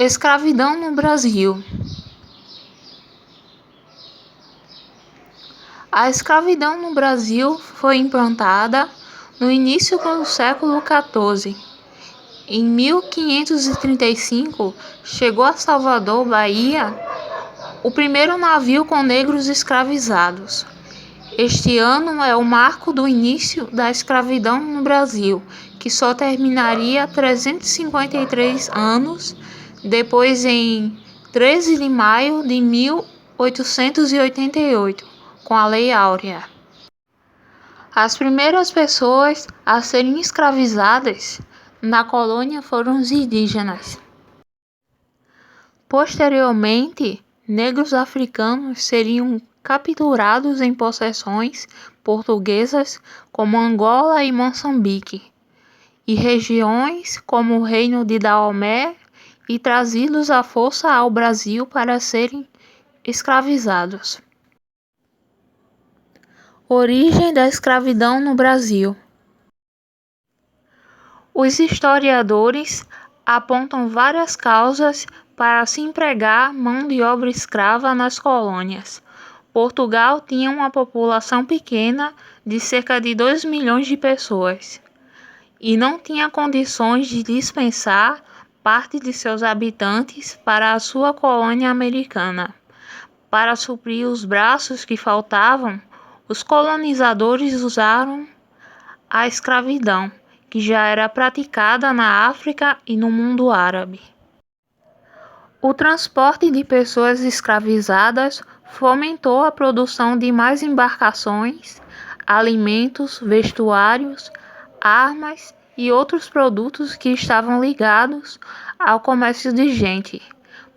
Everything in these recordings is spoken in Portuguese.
Escravidão no Brasil. A escravidão no Brasil foi implantada no início do século XIV. Em 1535, chegou a Salvador, Bahia, o primeiro navio com negros escravizados. Este ano é o marco do início da escravidão no Brasil, que só terminaria 353 anos depois, em 13 de maio de 1888, com a Lei Áurea. As primeiras pessoas a serem escravizadas na colônia foram os indígenas. Posteriormente, negros africanos seriam capturados em possessões portuguesas como Angola e Moçambique, e regiões como o Reino de Daomé, e trazidos à força ao Brasil para serem escravizados. Origem da escravidão no Brasil. Os historiadores apontam várias causas para se empregar mão de obra escrava nas colônias. Portugal tinha uma população pequena de cerca de 2 milhões de pessoas e não tinha condições de dispensar parte de seus habitantes para a sua colônia americana. Para suprir os braços que faltavam, os colonizadores usaram a escravidão, que já era praticada na África e no mundo árabe. O transporte de pessoas escravizadas fomentou a produção de mais embarcações, alimentos, vestuários, armas e outros produtos que estavam ligados ao comércio de gente.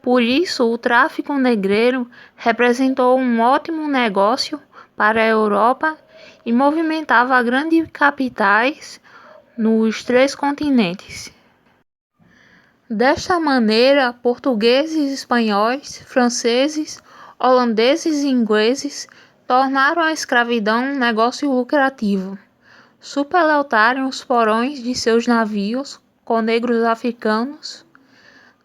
Por isso, o tráfico negreiro representou um ótimo negócio para a Europa e movimentava grandes capitais nos 3 continentes. Desta maneira, portugueses, espanhóis, franceses, holandeses e ingleses tornaram a escravidão um negócio lucrativo. Superlotaram os porões de seus navios com negros africanos,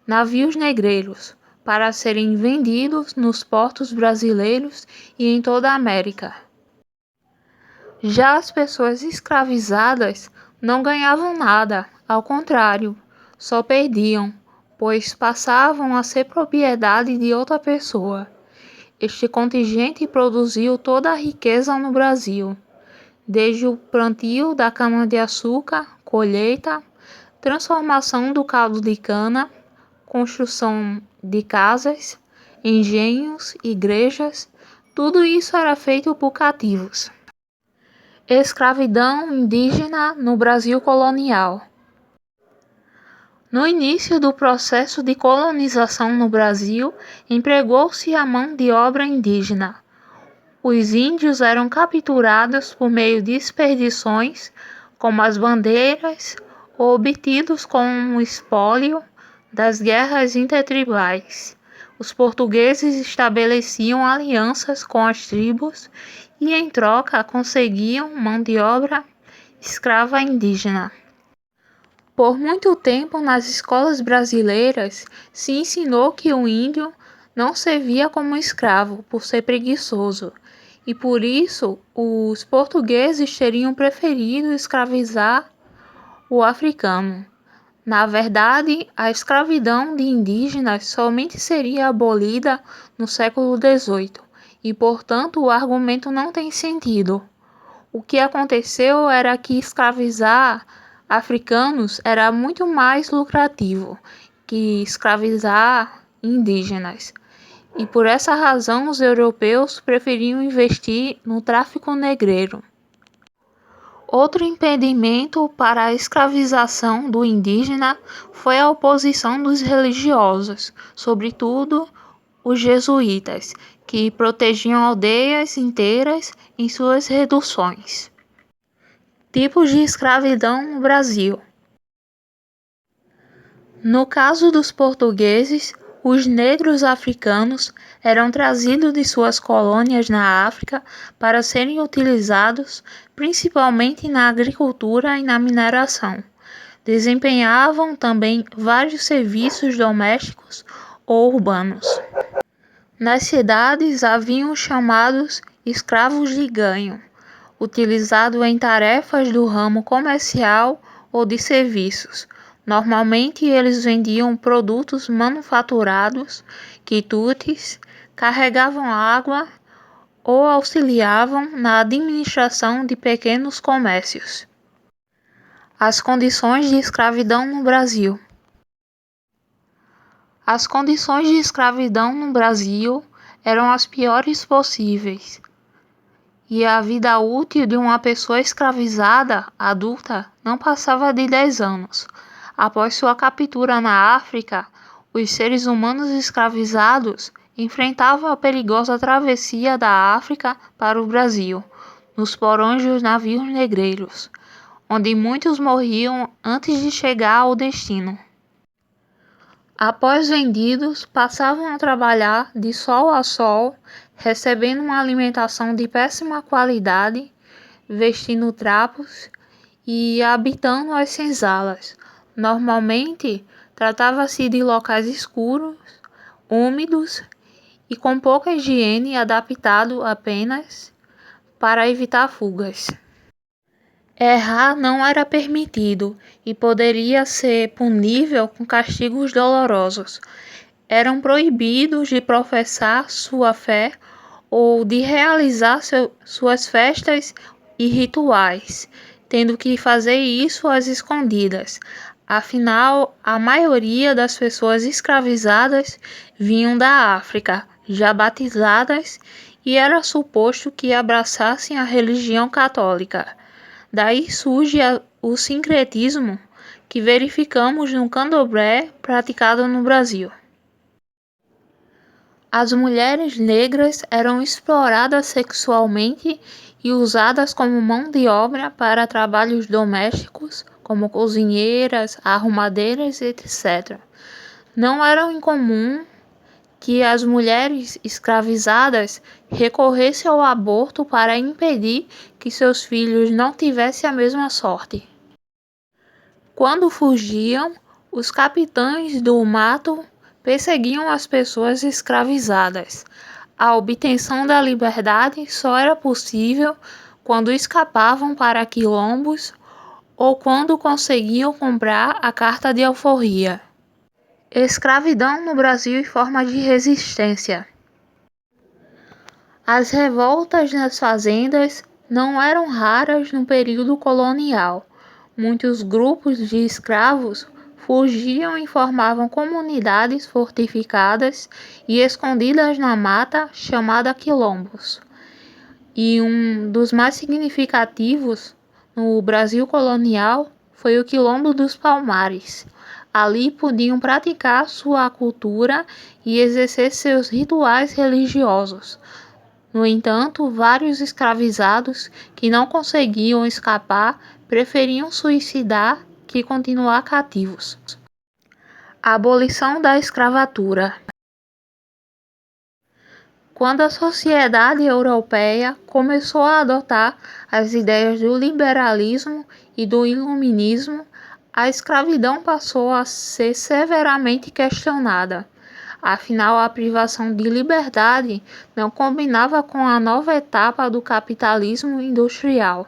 navios negreiros, para serem vendidos nos portos brasileiros e em toda a América. Já as pessoas escravizadas não ganhavam nada, ao contrário, só perdiam, pois passavam a ser propriedade de outra pessoa. Este contingente produziu toda a riqueza no Brasil, desde o plantio da cana-de-açúcar, colheita, transformação do caldo de cana, construção de casas, engenhos, igrejas, tudo isso era feito por cativos. Escravidão indígena no Brasil colonial. No início do processo de colonização no Brasil, empregou-se a mão de obra indígena. Os índios eram capturados por meio de expedições, como as bandeiras, ou obtidos com um espólio das guerras intertribais. Os portugueses estabeleciam alianças com as tribos e, em troca, conseguiam mão de obra escrava indígena. Por muito tempo, nas escolas brasileiras, se ensinou que o índio não servia como escravo por ser preguiçoso, e por isso os portugueses teriam preferido escravizar o africano. Na verdade, a escravidão de indígenas somente seria abolida no século XVIII, e, portanto, o argumento não tem sentido. O que aconteceu era que escravizar africanos era muito mais lucrativo que escravizar indígenas, e por essa razão os europeus preferiam investir no tráfico negreiro. Outro impedimento para a escravização do indígena foi a oposição dos religiosos, sobretudo os jesuítas, que protegiam aldeias inteiras em suas reduções. Tipos de escravidão no Brasil. No caso dos portugueses, os negros africanos eram trazidos de suas colônias na África para serem utilizados principalmente na agricultura e na mineração. Desempenhavam também vários serviços domésticos ou urbanos. Nas cidades haviam os chamados escravos de ganho, utilizados em tarefas do ramo comercial ou de serviços. Normalmente eles vendiam produtos manufaturados, quitutes, carregavam água ou auxiliavam na administração de pequenos comércios. As condições de escravidão no Brasil. As condições de escravidão no Brasil eram as piores possíveis, e a vida útil de uma pessoa escravizada adulta não passava de 10 anos. Após sua captura na África, os seres humanos escravizados enfrentavam a perigosa travessia da África para o Brasil, nos porões dos navios negreiros, onde muitos morriam antes de chegar ao destino. Após vendidos, passavam a trabalhar de sol a sol, recebendo uma alimentação de péssima qualidade, vestindo trapos e habitando as senzalas. Normalmente, tratava-se de locais escuros, úmidos e com pouca higiene, adaptado apenas para evitar fugas. Errar não era permitido e poderia ser punível com castigos dolorosos. Eram proibidos de professar sua fé ou de realizar suas festas e rituais, tendo que fazer isso às escondidas. Afinal, a maioria das pessoas escravizadas vinham da África, já batizadas, e era suposto que abraçassem a religião católica. Daí surge o sincretismo que verificamos no candomblé praticado no Brasil. As mulheres negras eram exploradas sexualmente e usadas como mão de obra para trabalhos domésticos, como cozinheiras, arrumadeiras, etc. Não era incomum que as mulheres escravizadas recorressem ao aborto para impedir que seus filhos não tivessem a mesma sorte. Quando fugiam, os capitães do mato perseguiam as pessoas escravizadas. A obtenção da liberdade só era possível quando escapavam para quilombos ou quando conseguiam comprar a carta de alforria. Escravidão no Brasil e forma de resistência. As revoltas nas fazendas não eram raras no período colonial. Muitos grupos de escravos fugiam e formavam comunidades fortificadas e escondidas na mata, chamada quilombos. E um dos mais significativos no Brasil colonial foi o Quilombo dos Palmares. Ali podiam praticar sua cultura e exercer seus rituais religiosos. No entanto, vários escravizados que não conseguiam escapar preferiam suicidar que continuar cativos. A abolição da escravatura. Quando a sociedade europeia começou a adotar as ideias do liberalismo e do iluminismo, a escravidão passou a ser severamente questionada. Afinal, a privação de liberdade não combinava com a nova etapa do capitalismo industrial.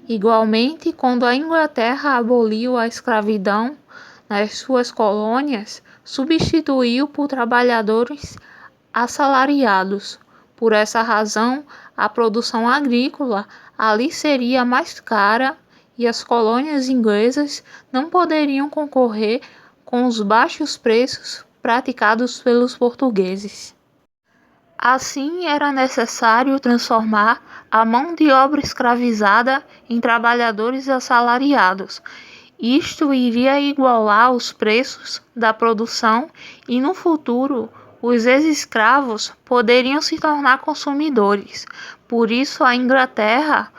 Igualmente, quando a Inglaterra aboliu a escravidão nas suas colônias, substituiu por trabalhadores assalariados. Por essa razão, a produção agrícola ali seria mais cara e as colônias inglesas não poderiam concorrer com os baixos preços praticados pelos portugueses. Assim, era necessário transformar a mão de obra escravizada em trabalhadores assalariados. Isto iria igualar os preços da produção e, no futuro, os ex-escravos poderiam se tornar consumidores. Por isso, a Inglaterra,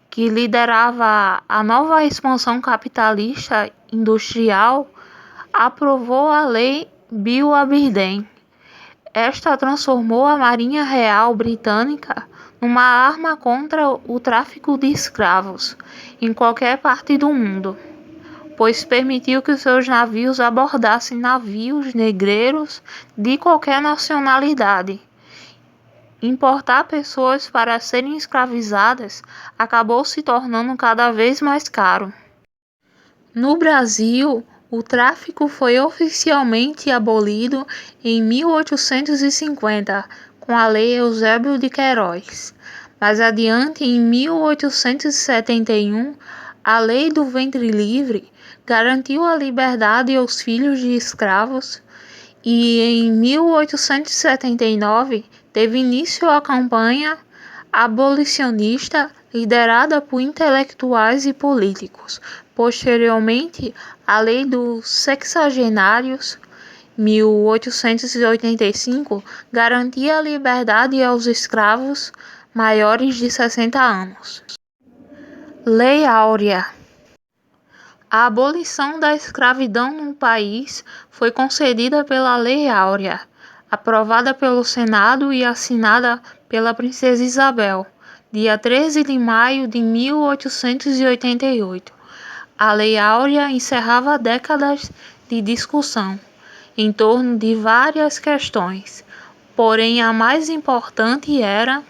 que liderava a nova expansão capitalista industrial, aprovou a Lei Bill Aberdeen. Esta transformou a Marinha Real Britânica numa arma contra o tráfico de escravos em qualquer parte do mundo. pois permitiu que seus navios abordassem navios negreiros de qualquer nacionalidade. Importar pessoas para serem escravizadas acabou se tornando cada vez mais caro. No Brasil, o tráfico foi oficialmente abolido em 1850, com a Lei Eusébio de Queiroz. Mais adiante, em 1871, a Lei do Ventre Livre garantiu a liberdade aos filhos de escravos e em 1879 teve início a campanha abolicionista liderada por intelectuais e políticos. Posteriormente, a Lei dos Sexagenários, 1885, garantia a liberdade aos escravos maiores de 60 anos. Lei Áurea. A abolição da escravidão no país foi concedida pela Lei Áurea, aprovada pelo Senado e assinada pela Princesa Isabel, dia 13 de maio de 1888. A Lei Áurea encerrava décadas de discussão em torno de várias questões, porém a mais importante era: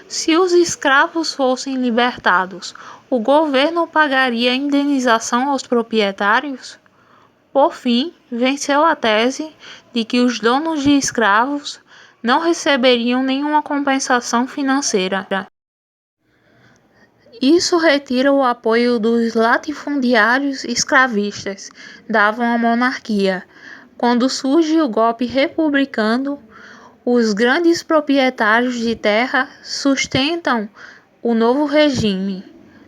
se os escravos fossem libertados, o governo pagaria indenização aos proprietários? Por fim, venceu a tese de que os donos de escravos não receberiam nenhuma compensação financeira. Isso retira o apoio dos latifundiários escravistas, davam à monarquia. Quando surge o golpe republicano, os grandes proprietários de terra sustentam o novo regime.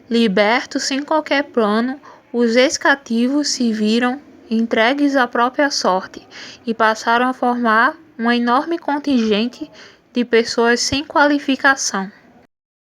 Libertos sem qualquer plano, os ex-cativos se viram entregues à própria sorte e passaram a formar um enorme contingente de pessoas sem qualificação.